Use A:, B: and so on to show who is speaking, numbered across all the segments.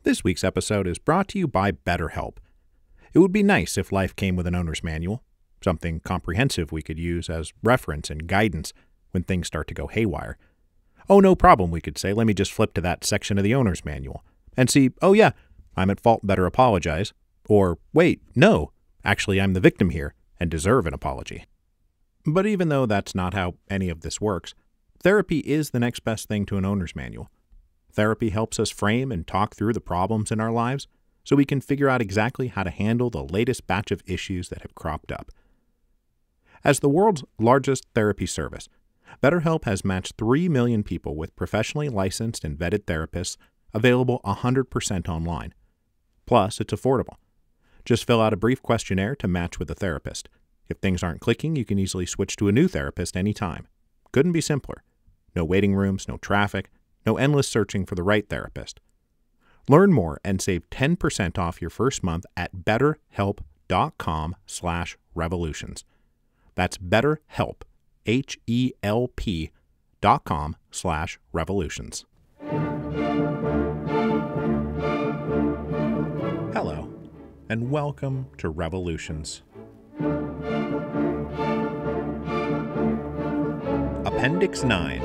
A: This week's episode is brought to you by BetterHelp. It would be nice if life came with an owner's manual, something comprehensive we could use as reference and guidance when things start to go haywire. Oh, no problem, we could say. Let me just flip to that section of the owner's manual and see, oh yeah, I'm at fault, better apologize. Or, wait, no, actually I'm the victim here and deserve an apology. But even though that's not how any of this works, therapy is the next best thing to an owner's manual. Therapy helps us frame and talk through the problems in our lives so we can figure out exactly how to handle the latest batch of issues that have cropped up. As the world's largest therapy service, BetterHelp has matched 3 million people with professionally licensed and vetted therapists available 100% online. Plus, it's affordable. Just fill out a brief questionnaire to match with a therapist. If things aren't clicking, you can easily switch to a new therapist anytime. Couldn't be simpler. No waiting rooms, no traffic, no endless searching for the right therapist. Learn more and save 10% off your first month at betterhelp.com/revolutions. That's BetterHelp, HELP.com/revolutions. Hello, and welcome to Revolutions. Appendix 9,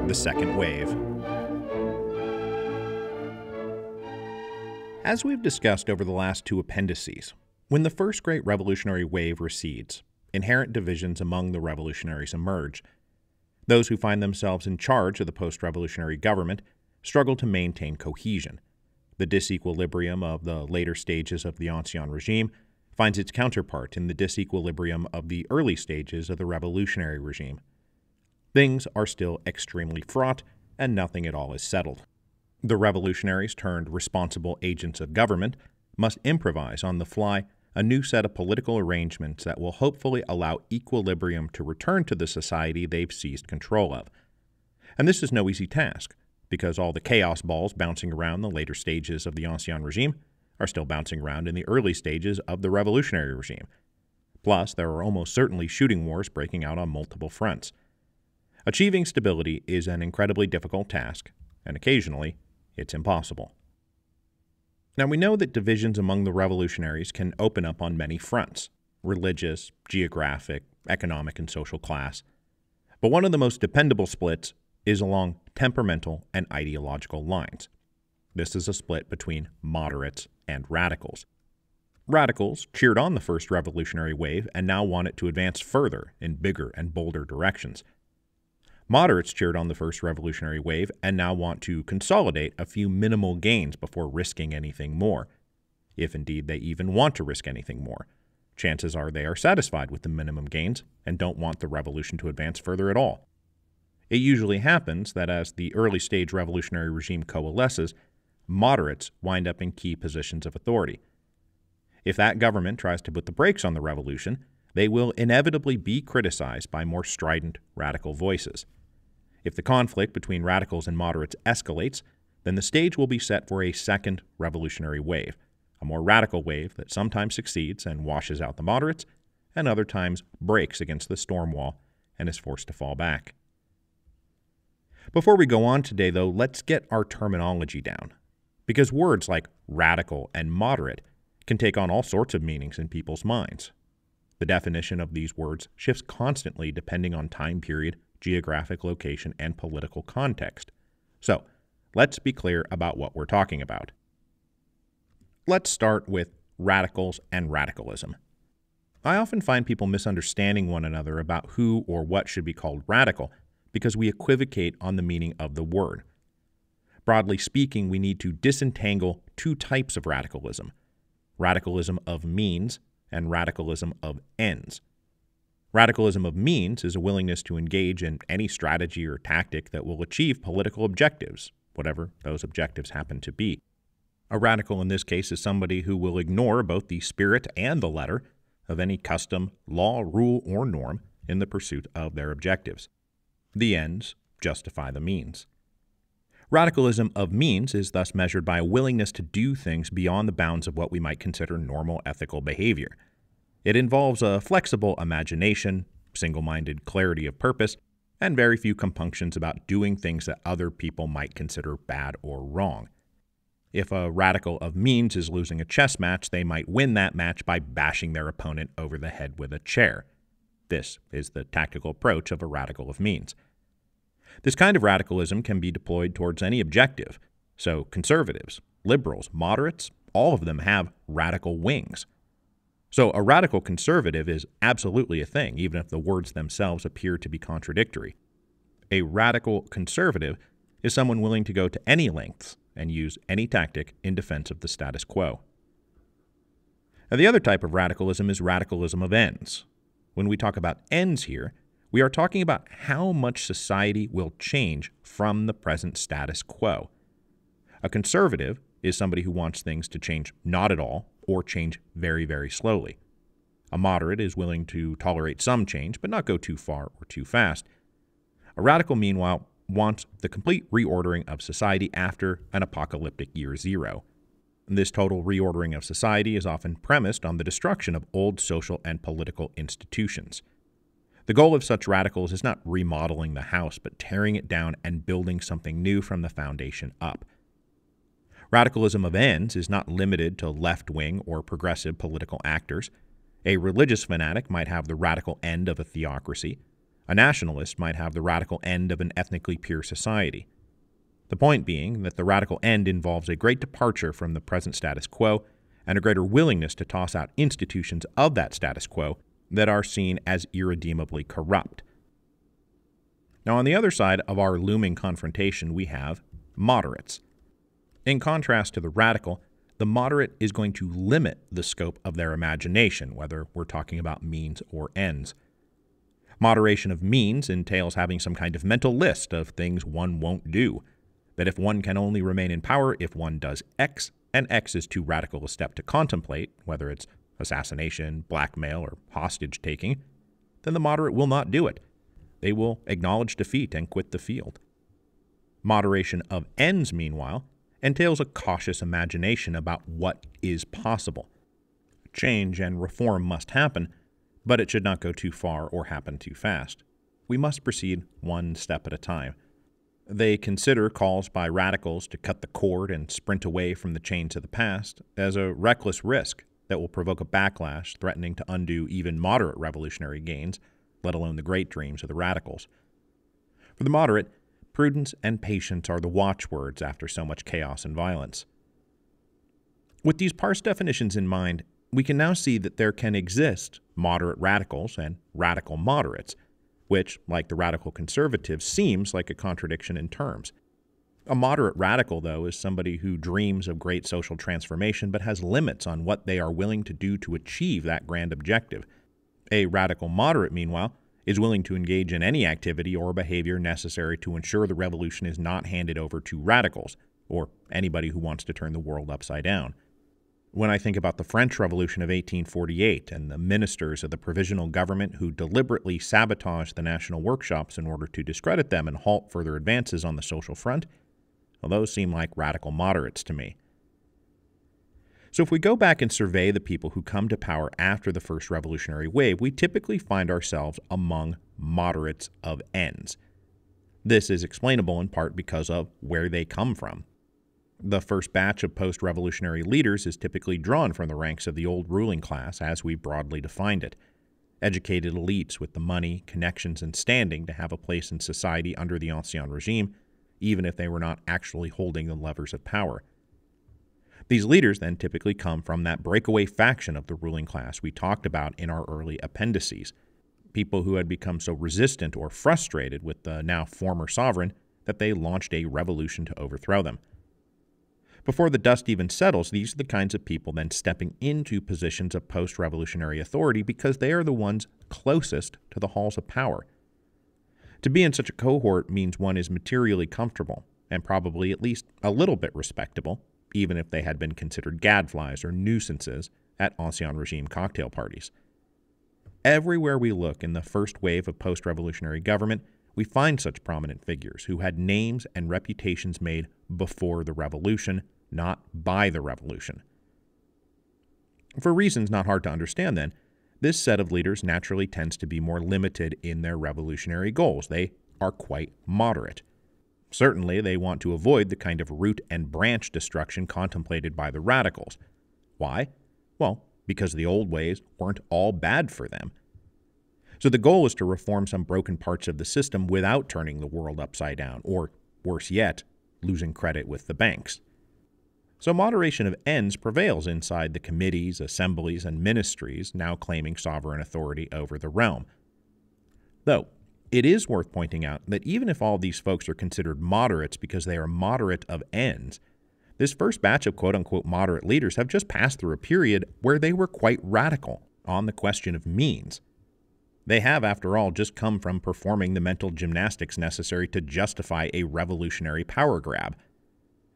A: The Second Wave. As we've discussed over the last two appendices, when the first great revolutionary wave recedes, inherent divisions among the revolutionaries emerge. Those who find themselves in charge of the post-revolutionary government struggle to maintain cohesion. The disequilibrium of the later stages of the Ancien regime finds its counterpart in the disequilibrium of the early stages of the revolutionary regime. Things are still extremely fraught, and nothing at all is settled. The revolutionaries turned responsible agents of government must improvise on the fly a new set of political arrangements that will hopefully allow equilibrium to return to the society they've seized control of. And this is no easy task, because all the chaos balls bouncing around the later stages of the Ancien regime are still bouncing around in the early stages of the revolutionary regime. Plus, there are almost certainly shooting wars breaking out on multiple fronts. Achieving stability is an incredibly difficult task, and occasionally, it's impossible. Now, we know that divisions among the revolutionaries can open up on many fronts: religious, geographic, economic, and social class. But one of the most dependable splits is along temperamental and ideological lines. This is a split between moderates and radicals. Radicals cheered on the first revolutionary wave and now want it to advance further in bigger and bolder directions. Moderates cheered on the first revolutionary wave and now want to consolidate a few minimal gains before risking anything more, if indeed they even want to risk anything more. Chances are they are satisfied with the minimum gains and don't want the revolution to advance further at all. It usually happens that as the early stage revolutionary regime coalesces, moderates wind up in key positions of authority. If that government tries to put the brakes on the revolution, they will inevitably be criticized by more strident radical voices. If the conflict between radicals and moderates escalates, then the stage will be set for a second revolutionary wave, a more radical wave that sometimes succeeds and washes out the moderates, and other times breaks against the storm wall and is forced to fall back. Before we go on today, though, let's get our terminology down, because words like radical and moderate can take on all sorts of meanings in people's minds. The definition of these words shifts constantly depending on time period, geographic location, and political context. So, let's be clear about what we're talking about. Let's start with radicals and radicalism. I often find people misunderstanding one another about who or what should be called radical because we equivocate on the meaning of the word. Broadly speaking, we need to disentangle two types of radicalism: radicalism of means and radicalism of ends. Radicalism of means is a willingness to engage in any strategy or tactic that will achieve political objectives, whatever those objectives happen to be. A radical in this case is somebody who will ignore both the spirit and the letter of any custom, law, rule, or norm in the pursuit of their objectives. The ends justify the means. Radicalism of means is thus measured by a willingness to do things beyond the bounds of what we might consider normal ethical behavior. It involves a flexible imagination, single-minded clarity of purpose, and very few compunctions about doing things that other people might consider bad or wrong. If a radical of means is losing a chess match, they might win that match by bashing their opponent over the head with a chair. This is the tactical approach of a radical of means. This kind of radicalism can be deployed towards any objective. So conservatives, liberals, moderates, all of them have radical wings. So a radical conservative is absolutely a thing, even if the words themselves appear to be contradictory. A radical conservative is someone willing to go to any lengths and use any tactic in defense of the status quo. Now, the other type of radicalism is radicalism of ends. When we talk about ends here, we are talking about how much society will change from the present status quo. A conservative is somebody who wants things to change not at all or change very, very slowly. A moderate is willing to tolerate some change but not go too far or too fast. A radical, meanwhile, wants the complete reordering of society after an apocalyptic year zero. This total reordering of society is often premised on the destruction of old social and political institutions. The goal of such radicals is not remodeling the house, but tearing it down and building something new from the foundation up. Radicalism of ends is not limited to left-wing or progressive political actors. A religious fanatic might have the radical end of a theocracy. A nationalist might have the radical end of an ethnically pure society. The point being that the radical end involves a great departure from the present status quo and a greater willingness to toss out institutions of that status quo that are seen as irredeemably corrupt. Now, on the other side of our looming confrontation, we have moderates. In contrast to the radical, the moderate is going to limit the scope of their imagination, whether we're talking about means or ends. Moderation of means entails having some kind of mental list of things one won't do. That if one can only remain in power if one does X, and X is too radical a step to contemplate, whether it's assassination, blackmail, or hostage-taking, then the moderate will not do it. They will acknowledge defeat and quit the field. Moderation of ends, meanwhile, entails a cautious imagination about what is possible. Change and reform must happen, but it should not go too far or happen too fast. We must proceed one step at a time. They consider calls by radicals to cut the cord and sprint away from the chains of the past as a reckless risk that will provoke a backlash threatening to undo even moderate revolutionary gains, let alone the great dreams of the radicals. For the moderate, prudence and patience are the watchwords after so much chaos and violence. With these parsed definitions in mind, we can now see that there can exist moderate radicals and radical moderates, which, like the radical conservatives, seems like a contradiction in terms. A moderate radical, though, is somebody who dreams of great social transformation but has limits on what they are willing to do to achieve that grand objective. A radical moderate, meanwhile, is willing to engage in any activity or behavior necessary to ensure the revolution is not handed over to radicals, or anybody who wants to turn the world upside down. When I think about the French Revolution of 1848 and the ministers of the provisional government who deliberately sabotaged the national workshops in order to discredit them and halt further advances on the social front, well, those seem like radical moderates to me. So if we go back and survey the people who come to power after the first revolutionary wave, we typically find ourselves among moderates of ends. This is explainable in part because of where they come from. The first batch of post-revolutionary leaders is typically drawn from the ranks of the old ruling class as we broadly defined it. Educated elites with the money, connections, and standing to have a place in society under the Ancien regime, even if they were not actually holding the levers of power. These leaders then typically come from that breakaway faction of the ruling class we talked about in our early appendices, people who had become so resistant or frustrated with the now former sovereign that they launched a revolution to overthrow them. Before the dust even settles, these are the kinds of people then stepping into positions of post-revolutionary authority because they are the ones closest to the halls of power. To be in such a cohort means one is materially comfortable and probably at least a little bit respectable, even if they had been considered gadflies or nuisances at Ancien regime cocktail parties. Everywhere we look in the first wave of post-revolutionary government, we find such prominent figures who had names and reputations made before the revolution, not by the revolution. For reasons not hard to understand, then, this set of leaders naturally tends to be more limited in their revolutionary goals. They are quite moderate. Certainly, they want to avoid the kind of root and branch destruction contemplated by the radicals. Why? Well, because the old ways weren't all bad for them. So the goal is to reform some broken parts of the system without turning the world upside down, or, worse yet, losing credit with the banks. So moderation of ends prevails inside the committees, assemblies, and ministries now claiming sovereign authority over the realm. Though, it is worth pointing out that even if all these folks are considered moderates because they are moderate of ends, this first batch of quote-unquote moderate leaders have just passed through a period where they were quite radical on the question of means. They have, after all, just come from performing the mental gymnastics necessary to justify a revolutionary power grab.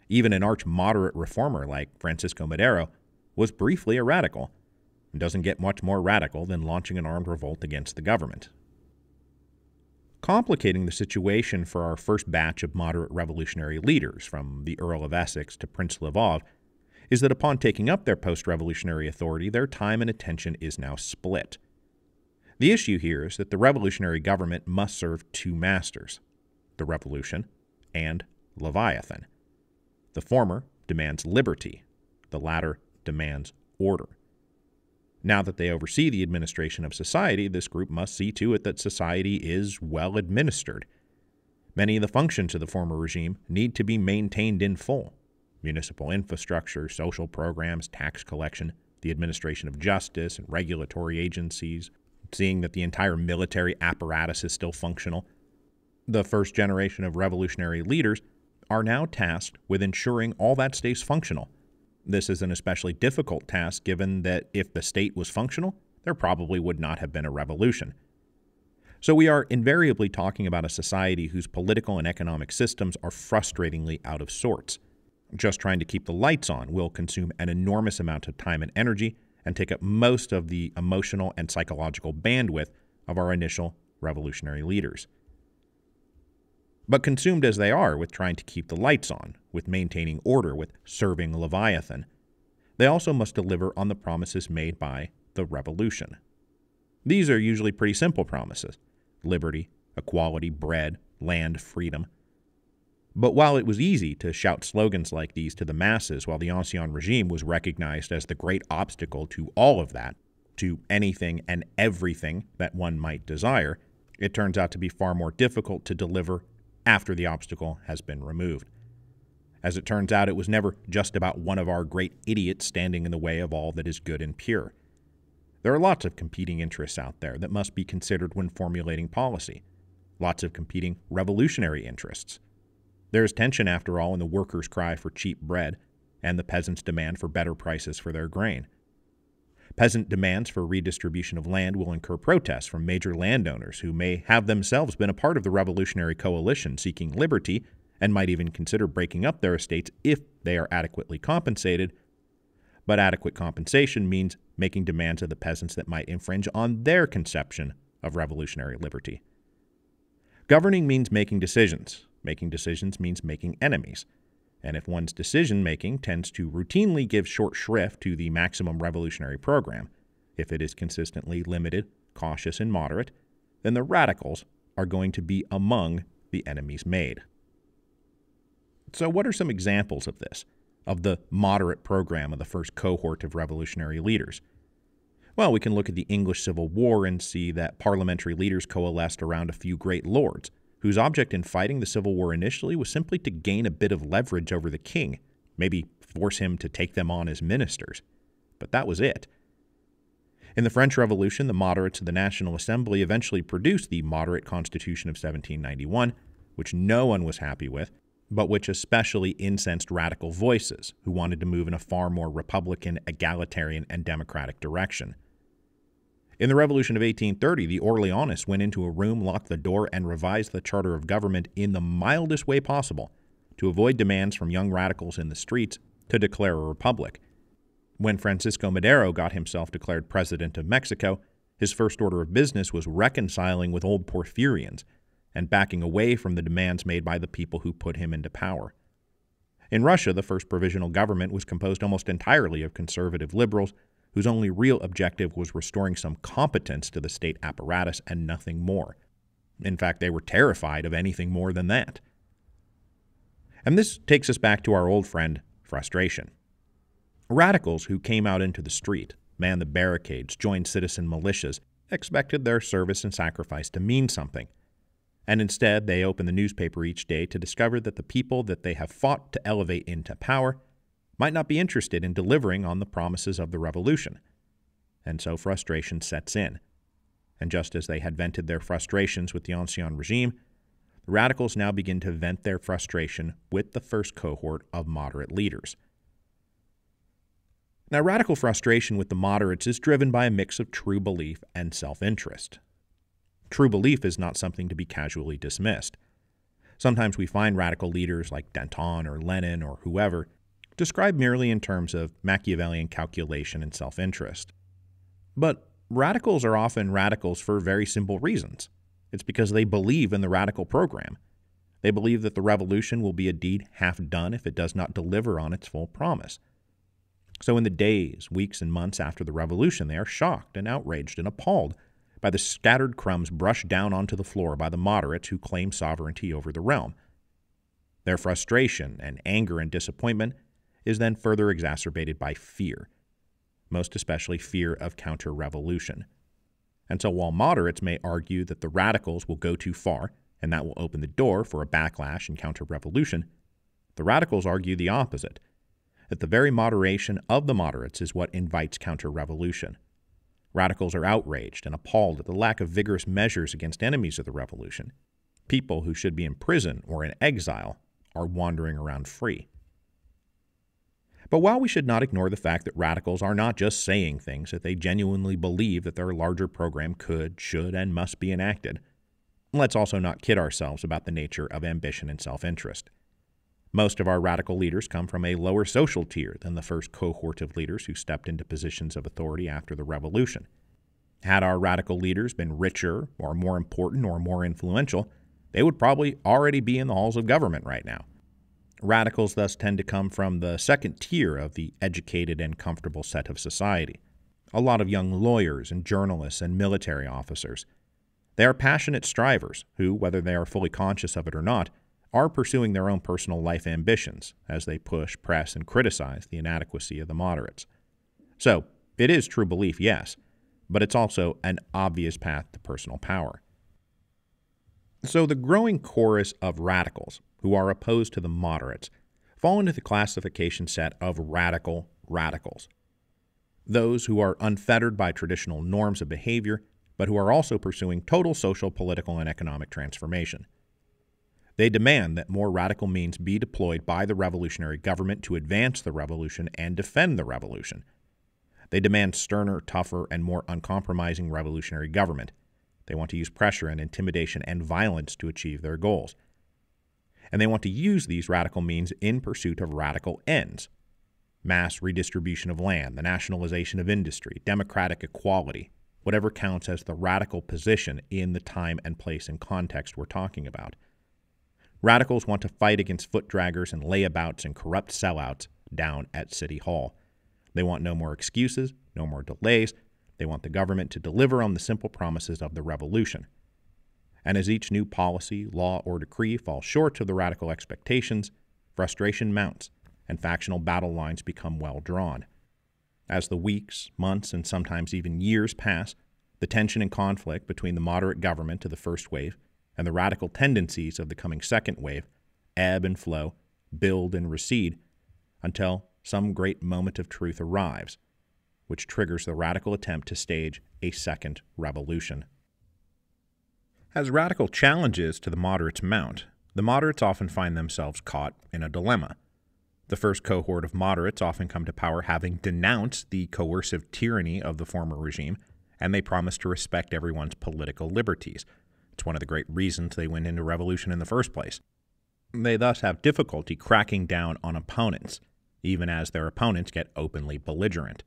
A: Even an arch-moderate reformer like Francisco Madero was briefly a radical, and doesn't get much more radical than launching an armed revolt against the government. Complicating the situation for our first batch of moderate revolutionary leaders, from the Earl of Essex to Prince Lvov, is that upon taking up their post-revolutionary authority, their time and attention is now split. The issue here is that the revolutionary government must serve two masters, the revolution and Leviathan. The former demands liberty, the latter demands order. Now that they oversee the administration of society, this group must see to it that society is well administered. Many of the functions of the former regime need to be maintained in full: municipal infrastructure, social programs, tax collection, the administration of justice and regulatory agencies, seeing that the entire military apparatus is still functional. The first generation of revolutionary leaders are now tasked with ensuring all that stays functional. This is an especially difficult task given that if the state was functional, there probably would not have been a revolution. So we are invariably talking about a society whose political and economic systems are frustratingly out of sorts. Just trying to keep the lights on will consume an enormous amount of time and energy and take up most of the emotional and psychological bandwidth of our initial revolutionary leaders. But consumed as they are with trying to keep the lights on, with maintaining order, with serving Leviathan, they also must deliver on the promises made by the revolution. These are usually pretty simple promises: liberty, equality, bread, land, freedom. But while it was easy to shout slogans like these to the masses while the Ancien regime was recognized as the great obstacle to all of that, to anything and everything that one might desire, it turns out to be far more difficult to deliver after the obstacle has been removed. As it turns out, it was never just about one of our great idiots standing in the way of all that is good and pure. There are lots of competing interests out there that must be considered when formulating policy. Lots of competing revolutionary interests. There is tension, after all, in the workers' cry for cheap bread and the peasants' demand for better prices for their grain. Peasant demands for redistribution of land will incur protests from major landowners who may have themselves been a part of the revolutionary coalition seeking liberty and might even consider breaking up their estates if they are adequately compensated. But adequate compensation means making demands of the peasants that might infringe on their conception of revolutionary liberty. Governing means making decisions. Making decisions means making enemies. And if one's decision-making tends to routinely give short shrift to the maximum revolutionary program, if it is consistently limited, cautious, and moderate, then the radicals are going to be among the enemies made. So what are some examples of this, of the moderate program of the first cohort of revolutionary leaders? Well, we can look at the English Civil War and see that parliamentary leaders coalesced around a few great lords, whose object in fighting the Civil War initially was simply to gain a bit of leverage over the king, maybe force him to take them on as ministers. But that was it. In the French Revolution, the moderates of the National Assembly eventually produced the Moderate Constitution of 1791, which no one was happy with, but which especially incensed radical voices who wanted to move in a far more republican, egalitarian, and democratic direction. In the Revolution of 1830, the Orleanists went into a room, locked the door, and revised the charter of government in the mildest way possible to avoid demands from young radicals in the streets to declare a republic. When Francisco Madero got himself declared president of Mexico, his first order of business was reconciling with old Porfirians and backing away from the demands made by the people who put him into power. In Russia, the first provisional government was composed almost entirely of conservative liberals whose only real objective was restoring some competence to the state apparatus and nothing more. In fact, they were terrified of anything more than that. And this takes us back to our old friend, frustration. Radicals who came out into the street, manned the barricades, joined citizen militias, expected their service and sacrifice to mean something. And instead, they open the newspaper each day to discover that the people that they have fought to elevate into power might not be interested in delivering on the promises of the revolution. And so frustration sets in. And just as they had vented their frustrations with the ancien regime, the radicals now begin to vent their frustration with the first cohort of moderate leaders. Now, radical frustration with the moderates is driven by a mix of true belief and self-interest. True belief is not something to be casually dismissed. Sometimes we find radical leaders like Danton or Lenin or whoever described merely in terms of Machiavellian calculation and self-interest. But radicals are often radicals for very simple reasons. It's because they believe in the radical program. They believe that the revolution will be a deed half done if it does not deliver on its full promise. So in the days, weeks, and months after the revolution, they are shocked and outraged and appalled by the scattered crumbs brushed down onto the floor by the moderates who claim sovereignty over the realm. Their frustration and anger and disappointment is then further exacerbated by fear, most especially fear of counter-revolution. And so while moderates may argue that the radicals will go too far and that will open the door for a backlash and counter-revolution, the radicals argue the opposite, that the very moderation of the moderates is what invites counter-revolution. Radicals are outraged and appalled at the lack of vigorous measures against enemies of the revolution. People who should be in prison or in exile are wandering around free. But while we should not ignore the fact that radicals are not just saying things, that they genuinely believe that their larger program could, should, and must be enacted, let's also not kid ourselves about the nature of ambition and self-interest. Most of our radical leaders come from a lower social tier than the first cohort of leaders who stepped into positions of authority after the revolution. Had our radical leaders been richer or more important or more influential, they would probably already be in the halls of government right now. Radicals thus tend to come from the second tier of the educated and comfortable set of society. A lot of young lawyers and journalists and military officers. They are passionate strivers who, whether they are fully conscious of it or not, are pursuing their own personal life ambitions as they push, press, and criticize the inadequacy of the moderates. So, it is true belief, yes, but it's also an obvious path to personal power. So the growing chorus of radicals who are opposed to the moderates fall into the classification set of radical radicals. Those who are unfettered by traditional norms of behavior, but who are also pursuing total social, political, and economic transformation. They demand that more radical means be deployed by the revolutionary government to advance the revolution and defend the revolution. They demand sterner, tougher, and more uncompromising revolutionary government. They want to use pressure and intimidation and violence to achieve their goals. And they want to use these radical means in pursuit of radical ends: mass redistribution of land, the nationalization of industry, democratic equality, whatever counts as the radical position in the time and place and context we're talking about. Radicals want to fight against foot draggers and layabouts and corrupt sellouts down at City Hall. They want no more excuses, no more delays. They want the government to deliver on the simple promises of the revolution. And as each new policy, law, or decree falls short of the radical expectations, frustration mounts and factional battle lines become well drawn. As the weeks, months, and sometimes even years pass, the tension and conflict between the moderate government of the first wave and the radical tendencies of the coming second wave ebb and flow, build and recede, until some great moment of truth arrives, which triggers the radical attempt to stage a second revolution. As radical challenges to the moderates mount, the moderates often find themselves caught in a dilemma. The first cohort of moderates often come to power having denounced the coercive tyranny of the former regime, and they promise to respect everyone's political liberties. It's one of the great reasons they went into revolution in the first place. They thus have difficulty cracking down on opponents, even as their opponents get openly belligerent.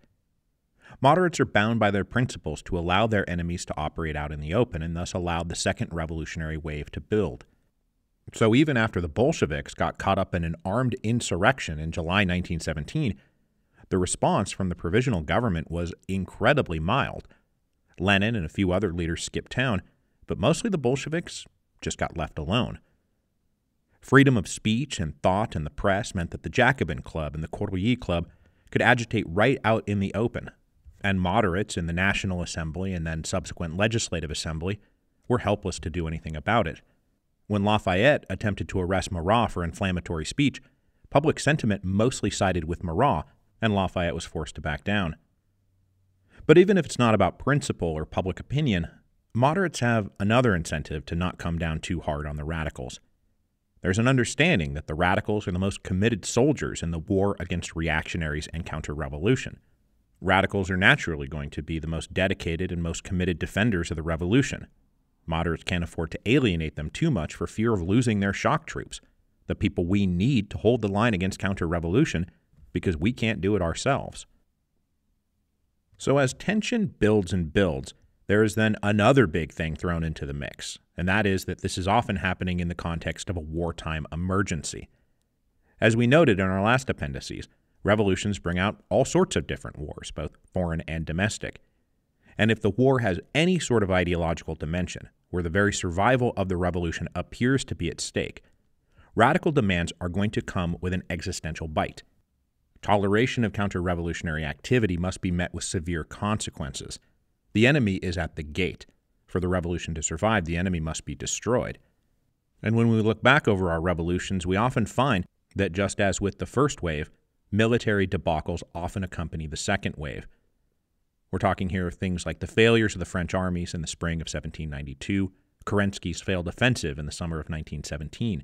A: Moderates are bound by their principles to allow their enemies to operate out in the open and thus allowed the second revolutionary wave to build. So even after the Bolsheviks got caught up in an armed insurrection in July 1917, the response from the provisional government was incredibly mild. Lenin and a few other leaders skipped town, but mostly the Bolsheviks just got left alone. Freedom of speech and thought and the press meant that the Jacobin Club and the Cordelier Club could agitate right out in the open, and moderates in the National Assembly and then subsequent Legislative Assembly were helpless to do anything about it. When Lafayette attempted to arrest Marat for inflammatory speech, public sentiment mostly sided with Marat, and Lafayette was forced to back down. But even if it's not about principle or public opinion, moderates have another incentive to not come down too hard on the radicals. There's an understanding that the radicals are the most committed soldiers in the war against reactionaries and counter-revolution. Radicals are naturally going to be the most dedicated and most committed defenders of the revolution. Moderates can't afford to alienate them too much for fear of losing their shock troops, the people we need to hold the line against counter-revolution because we can't do it ourselves. So as tension builds and builds, there is then another big thing thrown into the mix, and that is that this is often happening in the context of a wartime emergency. As we noted in our last appendices, revolutions bring out all sorts of different wars, both foreign and domestic. And if the war has any sort of ideological dimension, where the very survival of the revolution appears to be at stake, radical demands are going to come with an existential bite. Toleration of counter-revolutionary activity must be met with severe consequences. The enemy is at the gate. For the revolution to survive, the enemy must be destroyed. And when we look back over our revolutions, we often find that just as with the first wave, military debacles often accompany the second wave. We're talking here of things like the failures of the French armies in the spring of 1792, Kerensky's failed offensive in the summer of 1917.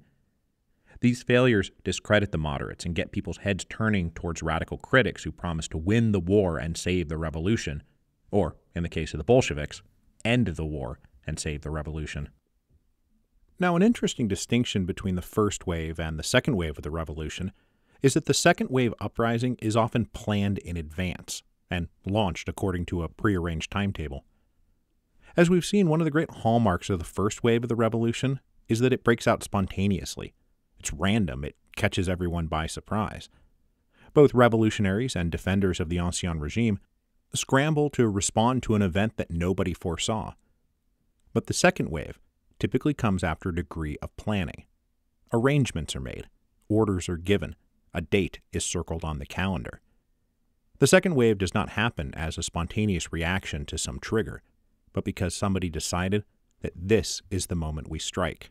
A: These failures discredit the moderates and get people's heads turning towards radical critics who promise to win the war and save the revolution, or, in the case of the Bolsheviks, end the war and save the revolution. Now, an interesting distinction between the first wave and the second wave of the revolution is that the second wave uprising is often planned in advance and launched according to a prearranged timetable. As we've seen, one of the great hallmarks of the first wave of the revolution is that it breaks out spontaneously. It's random. It catches everyone by surprise. Both revolutionaries and defenders of the Ancien regime scramble to respond to an event that nobody foresaw. But the second wave typically comes after a degree of planning. Arrangements are made, orders are given, a date is circled on the calendar. The second wave does not happen as a spontaneous reaction to some trigger, but because somebody decided that this is the moment we strike.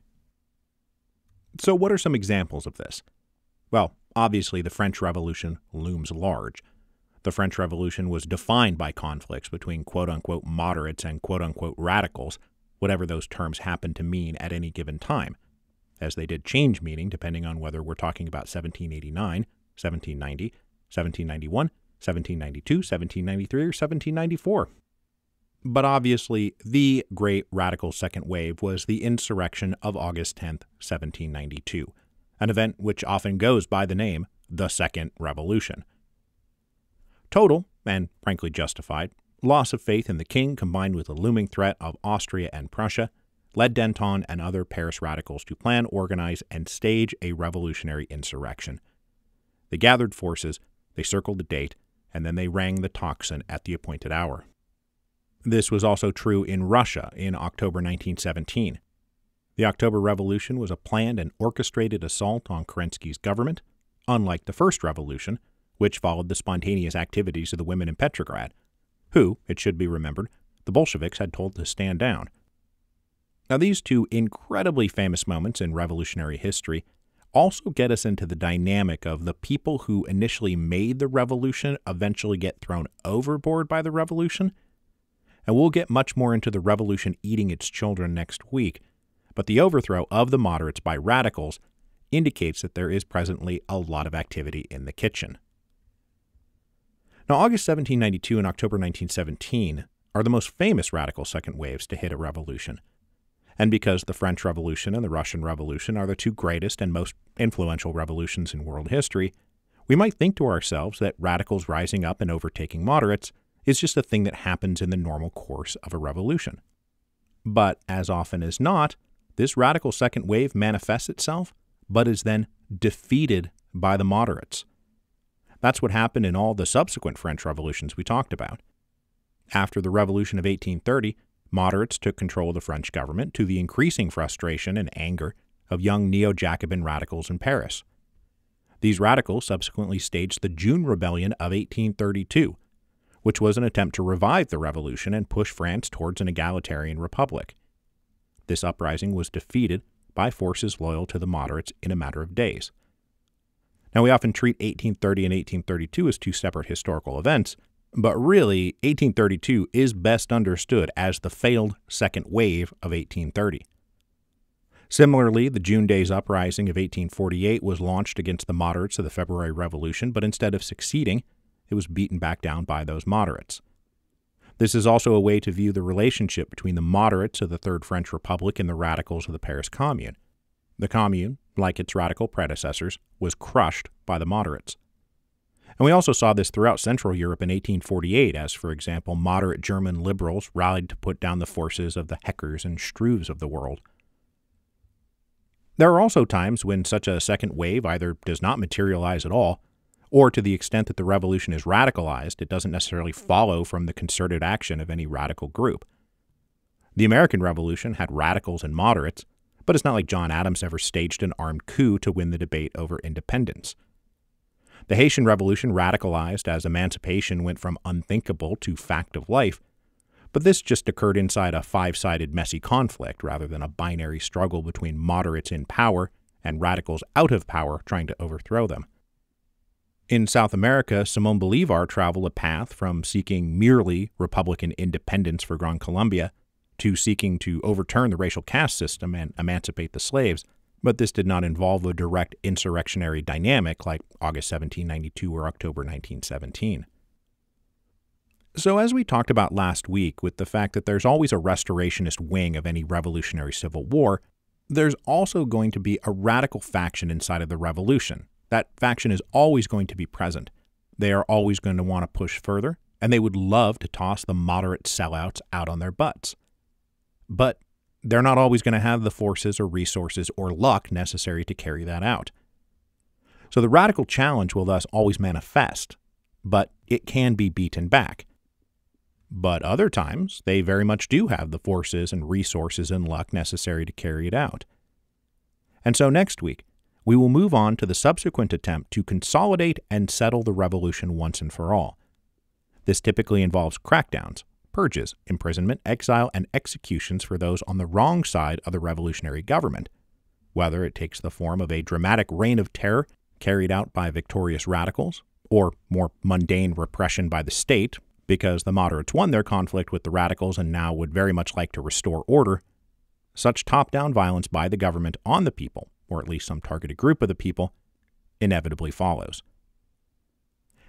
A: So what are some examples of this? Well, obviously the French Revolution looms large. The French Revolution was defined by conflicts between quote-unquote moderates and quote-unquote radicals, whatever those terms happen to mean at any given time, as they did change meaning depending on whether we're talking about 1789, 1790, 1791, 1792, 1793, or 1794. But obviously, the great radical second wave was the insurrection of August 10th, 1792, an event which often goes by the name the Second Revolution. Total, and frankly justified, loss of faith in the king combined with the looming threat of Austria and Prussia led Danton and other Paris radicals to plan, organize, and stage a revolutionary insurrection. They gathered forces, they circled the date, and then they rang the tocsin at the appointed hour. This was also true in Russia in October 1917. The October Revolution was a planned and orchestrated assault on Kerensky's government, unlike the First Revolution, which followed the spontaneous activities of the women in Petrograd, who, it should be remembered, the Bolsheviks had told to stand down. Now, these two incredibly famous moments in revolutionary history also get us into the dynamic of the people who initially made the revolution eventually get thrown overboard by the revolution. And we'll get much more into the revolution eating its children next week, but the overthrow of the moderates by radicals indicates that there is presently a lot of activity in the kitchen. Now, August 1792 and October 1917 are the most famous radical second waves to hit a revolution. And because the French Revolution and the Russian Revolution are the two greatest and most influential revolutions in world history, we might think to ourselves that radicals rising up and overtaking moderates is just a thing that happens in the normal course of a revolution. But as often as not, this radical second wave manifests itself, but is then defeated by the moderates. That's what happened in all the subsequent French revolutions we talked about. After the Revolution of 1830, moderates took control of the French government to the increasing frustration and anger of young neo-Jacobin radicals in Paris. These radicals subsequently staged the June Rebellion of 1832, which was an attempt to revive the revolution and push France towards an egalitarian republic. This uprising was defeated by forces loyal to the moderates in a matter of days. Now, we often treat 1830 and 1832 as two separate historical events, but really, 1832 is best understood as the failed second wave of 1830. Similarly, the June Days Uprising of 1848 was launched against the moderates of the February Revolution, but instead of succeeding, it was beaten back down by those moderates. This is also a way to view the relationship between the moderates of the Third French Republic and the radicals of the Paris Commune. The Commune, like its radical predecessors, was crushed by the moderates. And we also saw this throughout Central Europe in 1848, as, for example, moderate German liberals rallied to put down the forces of the Heckers and Struves of the world. There are also times when such a second wave either does not materialize at all, or to the extent that the revolution is radicalized, it doesn't necessarily follow from the concerted action of any radical group. The American Revolution had radicals and moderates, but it's not like John Adams ever staged an armed coup to win the debate over independence. The Haitian Revolution radicalized as emancipation went from unthinkable to fact of life, but this just occurred inside a five-sided messy conflict rather than a binary struggle between moderates in power and radicals out of power trying to overthrow them. In South America, Simón Bolívar traveled a path from seeking merely Republican independence for Gran Colombia to seeking to overturn the racial caste system and emancipate the slaves, but this did not involve a direct insurrectionary dynamic like August 1792 or October 1917. So as we talked about last week with the fact that there's always a restorationist wing of any revolutionary civil war, there's also going to be a radical faction inside of the revolution. That faction is always going to be present. They are always going to want to push further, and they would love to toss the moderate sellouts out on their butts. But they're not always going to have the forces or resources or luck necessary to carry that out. So the radical challenge will thus always manifest, but it can be beaten back. But other times, they very much do have the forces and resources and luck necessary to carry it out. And so next week, we will move on to the subsequent attempt to consolidate and settle the revolution once and for all. This typically involves crackdowns, purges, imprisonment, exile, and executions for those on the wrong side of the revolutionary government, whether it takes the form of a dramatic reign of terror carried out by victorious radicals, or more mundane repression by the state, because the moderates won their conflict with the radicals and now would very much like to restore order. Such top-down violence by the government on the people, or at least some targeted group of the people, inevitably follows.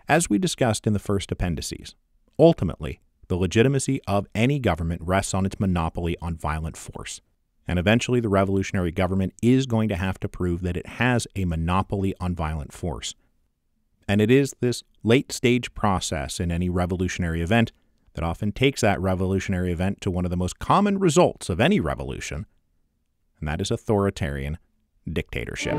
A: As we discussed in the first appendices, ultimately, the legitimacy of any government rests on its monopoly on violent force, and eventually the revolutionary government is going to have to prove that it has a monopoly on violent force. And it is this late-stage process in any revolutionary event that often takes that revolutionary event to one of the most common results of any revolution, and that is authoritarian dictatorship.